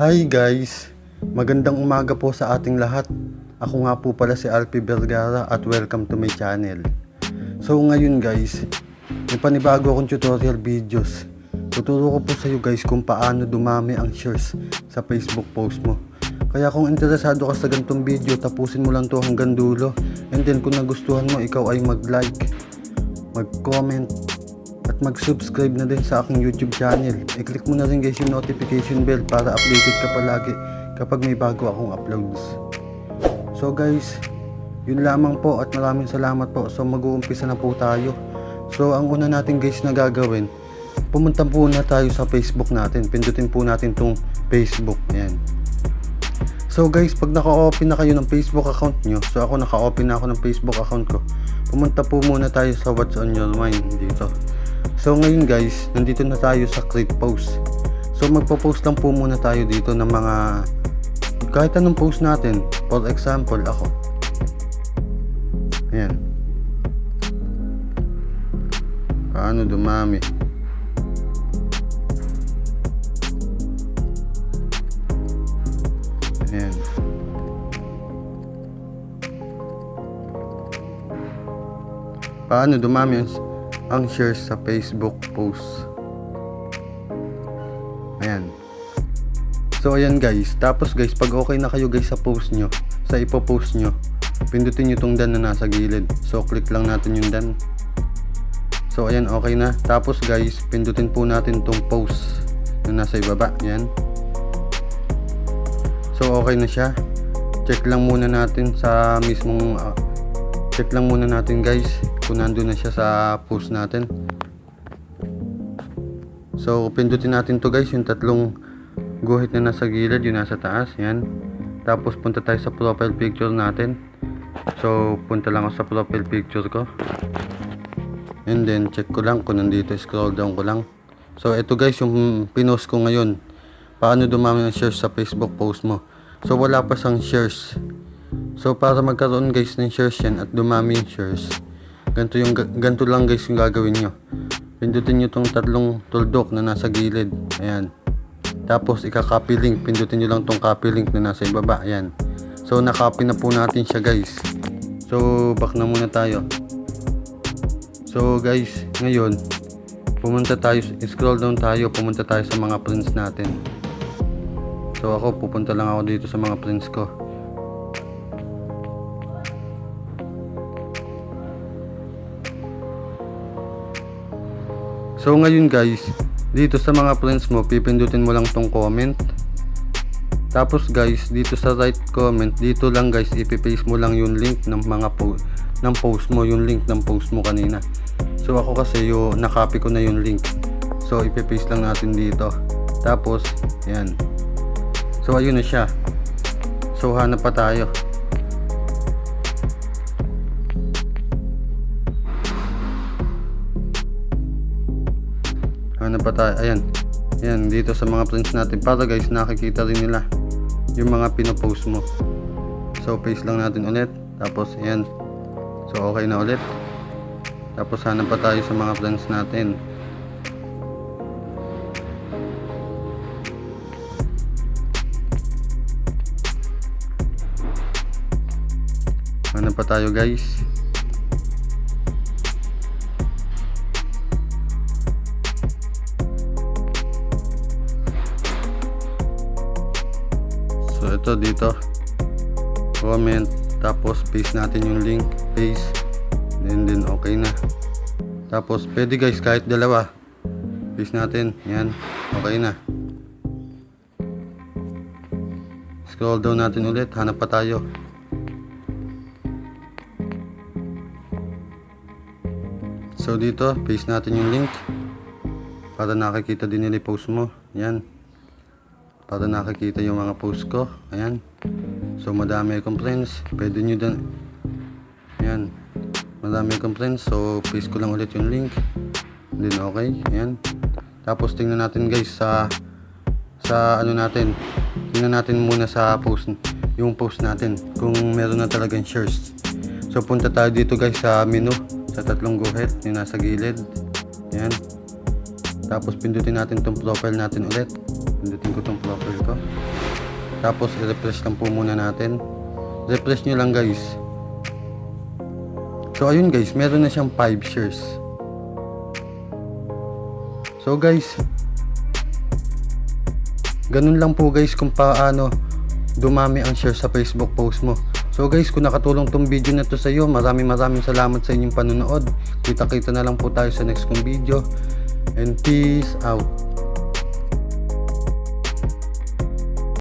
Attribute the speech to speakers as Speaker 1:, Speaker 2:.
Speaker 1: Hi guys! Magandang umaga po sa ating lahat. Ako nga po pala si Alpi Vergara at welcome to my channel. So ngayon guys, may panibago akong tutorial videos. Tuturo ko po sa iyo guys kung paano dumami ang shares sa Facebook post mo. Kaya kung interesado ka sa ganitong video, tapusin mo lang to hanggang dulo. And then kung nagustuhan mo, ikaw ay mag-like, mag-comment, at mag-subscribe na din sa aking YouTube channel. I-click mo na rin guys yung notification bell para updated ka palagi kapag may bago akong uploads. So guys, yun lamang po at maraming salamat po. So mag-uumpisa na po tayo. So ang una natin guys na gagawin, pumunta po na tayo sa Facebook natin. Pindutin po natin tong Facebook. Ayan. So guys, pag naka-open na kayo ng Facebook account nyo, so ako naka-open na ako ng Facebook account ko, pumunta po muna tayo sa What's on your mind dito. So ngayon guys, nandito na tayo sa create post. So magpo-post lang po muna tayo dito ng mga kahit anong post natin. For example, ako. Ayan. Paano dumami? Ayan. Paano dumami ang shares sa Facebook post? Ayan. So ayan guys. Tapos guys, pag okay na kayo guys sa post nyo, sa ipopost nyo, pindutin nyo tong done na nasa gilid. So click lang natin yung done. So ayan, okay na. Tapos guys, pindutin po natin tong post na nasa ibaba. Ayan. So okay na siya. Check lang muna natin sa mismong check lang muna natin guys kung nandun na siya sa post natin. So pindutin natin to guys, yung tatlong guhit na nasa gilid, yung nasa taas. Yan. Tapos punta tayo sa profile picture natin. So punta lang ako sa profile picture ko, and then check ko lang kung nandito. Scroll down ko lang. So ito guys yung pinost ko ngayon, paano dumami ang shares sa Facebook post mo. So wala pa sang shares. So para magkaroon guys ng shares yan at dumami yung shares, ganito lang guys yung gagawin nyo. Pindutin nyo tong tatlong tuldok na nasa gilid. Ayan. Tapos ika-copy link. Pindutin nyo lang tong copy link na nasa ibaba. Ayan. So na-copy na po natin siya guys. So back na muna tayo. So guys, ngayon pumunta tayo, scroll down tayo, pumunta tayo sa mga friends natin. So ako pupunta lang ako dito sa mga friends ko. So ngayon guys, dito sa mga friends mo, pipindutin mo lang tong comment. Tapos guys, dito sa right comment, dito lang guys, ipipaste mo lang yung link ng mga post mo, yung link ng post mo kanina. So ako kasi nakopy ko na yung link. So ipipaste lang natin dito. Tapos, yan. So ayun na siya. So hanap pa tayo. Hanap pa tayo. Ayan. Ayan, dito sa mga friends natin. Para guys, nakikita rin nila yung mga pinopost mo. So paste lang natin ulit. Tapos ayan. So okay na ulit. Tapos hanap pa tayo sa mga friends natin. Hanap pa tayo guys. So ito dito, comment, tapos paste natin yung link, paste, and then okay na. Tapos pwede guys kahit dalawa, paste natin. Yan, okay na. Scroll down natin ulit, hanap pa tayo. So dito, paste natin yung link para nakikita din nila yung post mo. Yan, para nakikita yung mga post ko. Ayan. So madami akong friends, pwede nyo din. Ayan, madami akong friends. So paste ko lang ulit yung link, then okay. Ayan. Tapos tingnan natin guys sa ano natin. Tingnan natin muna sa post, yung post natin, kung meron na talagang shares. So punta tayo dito guys sa menu, sa tatlong guhit yung nasa gilid. Ayan. Tapos pindutin natin tong profile natin ulit. Pindutin ko tong profile ko. Tapos i-refresh lang po muna natin. Refresh nyo lang guys. So ayun guys, meron na siyang 5 shares. So guys, ganun lang po guys kung paano dumami ang share sa Facebook post mo. So guys, kung nakatulong tong video na to sa iyo, maraming salamat sa inyong panonood. Kita-kita na lang po tayo sa next kong video. And peace out.